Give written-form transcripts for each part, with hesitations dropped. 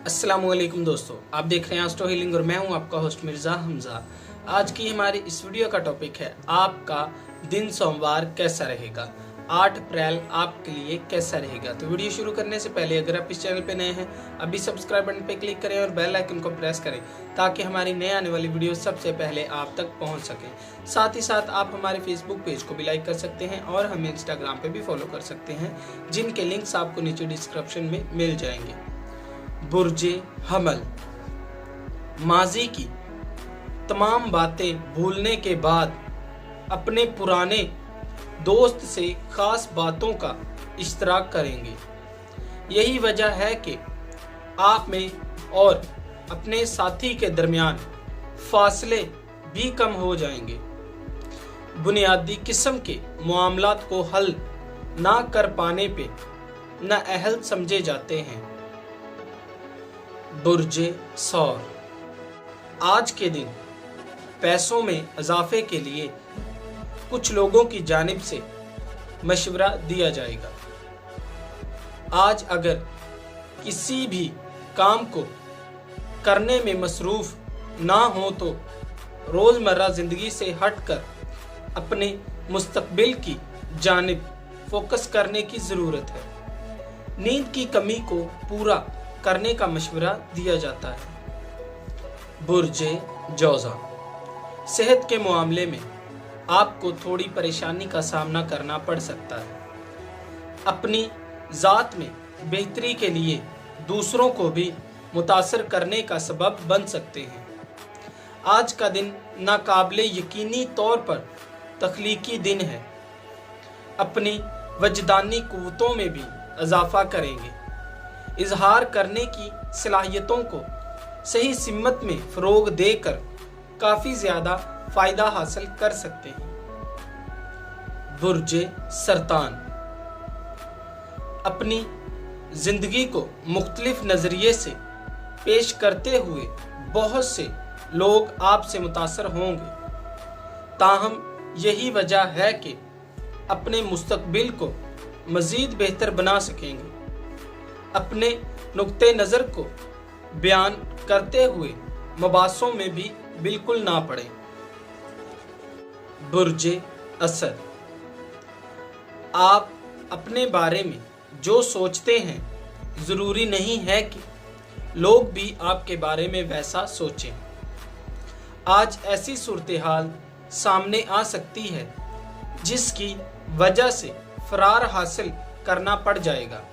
अस्सलामुअलैकुम दोस्तों, आप देख रहे हैं एस्ट्रो हीलिंग और मैं हूं आपका होस्ट मिर्ज़ा हमजा। आज की हमारी इस वीडियो का टॉपिक है आपका दिन सोमवार कैसा रहेगा। 8 अप्रैल आपके लिए कैसा रहेगा। तो वीडियो शुरू करने से पहले अगर आप इस चैनल पे नए हैं, अभी सब्सक्राइब बटन पे क्लिक करें और बेल आइकन को प्रेस करें ताकि हमारी नए आने वाली वीडियो सबसे पहले आप तक पहुँच सकें। साथ ही साथ आप हमारे फेसबुक पेज को भी लाइक कर सकते हैं और हमें इंस्टाग्राम पे भी फॉलो कर सकते हैं, जिनके लिंक्स आपको नीचे डिस्क्रिप्शन में मिल जाएंगे। बुर्जे हमल, माजी की तमाम बातें भूलने के बाद अपने पुराने दोस्त से खास बातों का इश्तराक करेंगे। यही वजह है कि आप में और अपने साथी के दरमियान फासले भी कम हो जाएंगे। बुनियादी किस्म के मामलात को हल ना कर पाने पे नाअहल समझे जाते हैं। बुर्जे सौर, आज के दिन पैसों में इजाफे के लिए कुछ लोगों की जानिब से मशवरा दिया जाएगा। आज अगर किसी भी काम को करने में मसरूफ ना हो तो रोज़मर्रा ज़िंदगी से हटकर अपने मुस्तकबिल की जानिब फोकस करने की ज़रूरत है। नींद की कमी को पूरा करने का मशवरा दिया जाता है। बुर्जे जौज़ा, सेहत के मामले में आपको थोड़ी परेशानी का सामना करना पड़ सकता है। अपनी ज़ात में बेहतरी के लिए दूसरों को भी मुतासर करने का सबब बन सकते हैं। आज का दिन नाकाबिले यकीनी तौर पर तख्लीकी दिन है। अपनी वजदानी क़ुव्वतों में भी इजाफा करेंगे। इजहार करने की सलाहियतों को सही सिमत में फ़रोग देकर काफ़ी ज़्यादा फ़ायदा हासिल कर सकते हैं। बुर्जे सरतान, अपनी ज़िंदगी को मुख्तलिफ नज़रिए से पेश करते हुए बहुत से लोग आपसे मुतासर होंगे। ताहम यही वजह है कि अपने मुस्तकबिल को मज़ीद बेहतर बना सकेंगे। अपने नुक्ते नज़र को बयान करते हुए मबासों में भी बिल्कुल ना पड़े। बुर्जे असद, आप अपने बारे में जो सोचते हैं ज़रूरी नहीं है कि लोग भी आपके बारे में वैसा सोचें। आज ऐसी सूरत हाल सामने आ सकती है जिसकी वजह से फरार हासिल करना पड़ जाएगा।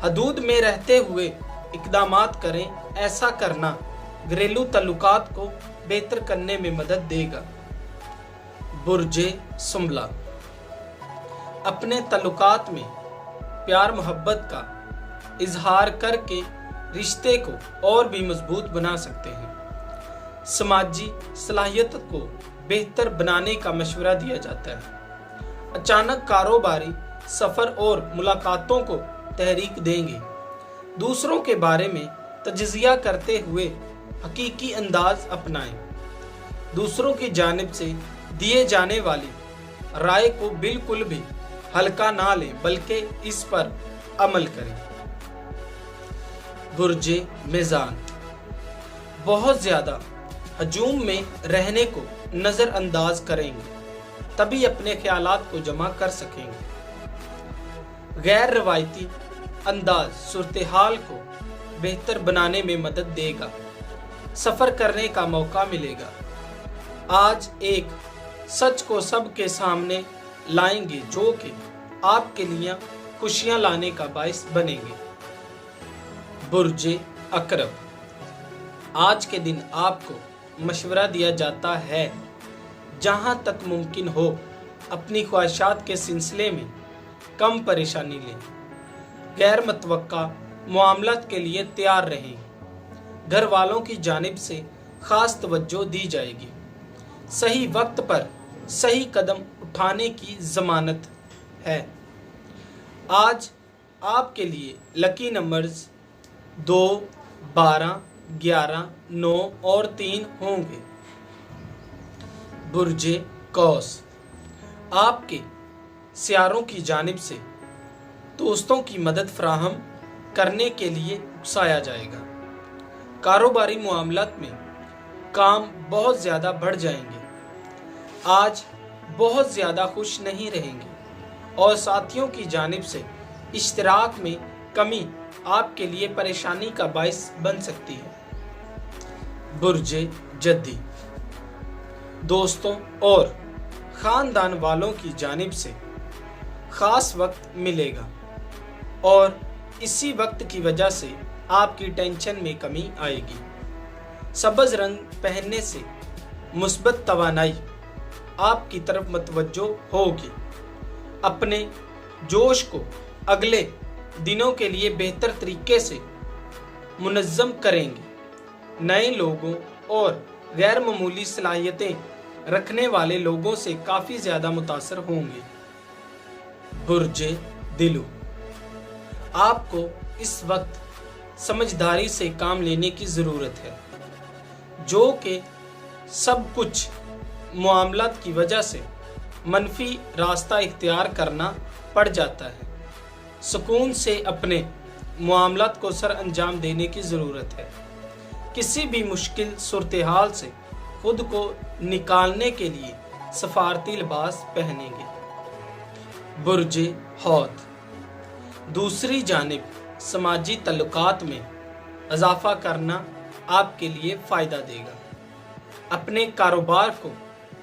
हदूद में रहते हुए इक़दामात करें। ऐसा करना घरेलू तल्लुकात को बेहतर करने में मदद देगा। बुर्जे सुमला, अपने तल्लुकात में प्यार मोहब्बत का इजहार करके रिश्ते को और भी मजबूत बना सकते हैं। समाजी सलाहियत को बेहतर बनाने का मशवरा दिया जाता है। अचानक कारोबारी सफ़र और मुलाकातों को तहरीक देंगे। दूसरों के बारे में तजज़िया करते हुए हकीकी अंदाज अपनाएं। दूसरों की जानिब से दिए जाने वाली राय को बिल्कुल भी हल्का ना लें, बल्कि इस पर अमल करें। बुर्जे मीज़ान, बहुत ज़्यादा हजूम में रहने को नज़रअंदाज करेंगे, तभी अपने ख्यालात को जमा कर सकेंगे। गैर रवायती अंदाज सूरत हाल को बेहतर बनाने में मदद देगा। सफ़र करने का मौका मिलेगा। आज एक सच को सबके सामने लाएंगे जो कि आपके लिए खुशियां लाने का बाइस बनेंगे। बुर्जे अकरब, आज के दिन आपको मशवरा दिया जाता है जहां तक मुमकिन हो अपनी ख्वाहिशात के सिलसिले में कम परेशानी लें। गैर मुतवक्का मामलात के लिए तैयार रहें। घर वालों की जानिब से ख़ास तवज्जो दी जाएगी। सही वक्त पर सही कदम उठाने की ज़मानत है। आज आपके लिए लकी नंबर्स 2, 12, 11, 9 और 3 होंगे। बुर्जे कौस, आपके सियारों की जानिब से दोस्तों की मदद फराहम करने के लिए उकसाया जाएगा। कारोबारी मामलात में काम बहुत ज़्यादा बढ़ जाएंगे। आज बहुत ज़्यादा खुश नहीं रहेंगे और साथियों की जानिब से इश्तराक में कमी आपके लिए परेशानी का बाइस बन सकती है। बुर्जे जद्दी, दोस्तों और ख़ानदान वालों की जानिब से ख़ास वक्त मिलेगा और इसी वक्त की वजह से आपकी टेंशन में कमी आएगी। सब्ज़ रंग पहनने से मुस्बत तवानाई आपकी तरफ मतवज्जो होगी। अपने जोश को अगले दिनों के लिए बेहतर तरीके से मुनज़्ज़म करेंगे। नए लोगों और गैर मामूली सलाहियतें रखने वाले लोगों से काफ़ी ज़्यादा मुतासर होंगे। बुर्जे दिलू, आपको इस वक्त समझदारी से काम लेने की ज़रूरत है, जो कि सब कुछ मामलात की वजह से मनफी रास्ता इख्तियार करना पड़ जाता है। सुकून से अपने मामलात को सर अंजाम देने की ज़रूरत है। किसी भी मुश्किल सूरत हाल से खुद को निकालने के लिए सफारती लिबास पहनेंगे। बुर्जे हौत, दूसरी जानिब समाजी तल्लुकात में इजाफा करना आपके लिए फ़ायदा देगा। अपने कारोबार को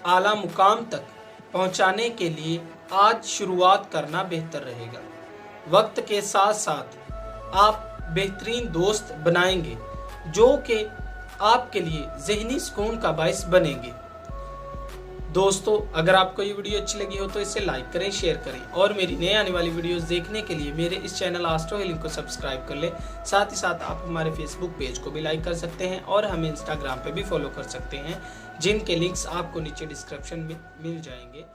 आला मुकाम तक पहुंचाने के लिए आज शुरुआत करना बेहतर रहेगा। वक्त के साथ साथ आप बेहतरीन दोस्त बनाएंगे, जो कि आपके लिए ज़हनी सुकून का बाइस बनेंगे। दोस्तों, अगर आपको ये वीडियो अच्छी लगी हो तो इसे लाइक करें, शेयर करें और मेरी नए आने वाली वीडियोस देखने के लिए मेरे इस चैनल एस्ट्रो हीलिंग को सब्सक्राइब कर लें। साथ ही साथ आप हमारे फेसबुक पेज को भी लाइक कर सकते हैं और हमें इंस्टाग्राम पे भी फॉलो कर सकते हैं, जिनके लिंक्स आपको नीचे डिस्क्रिप्शन में मिल जाएंगे।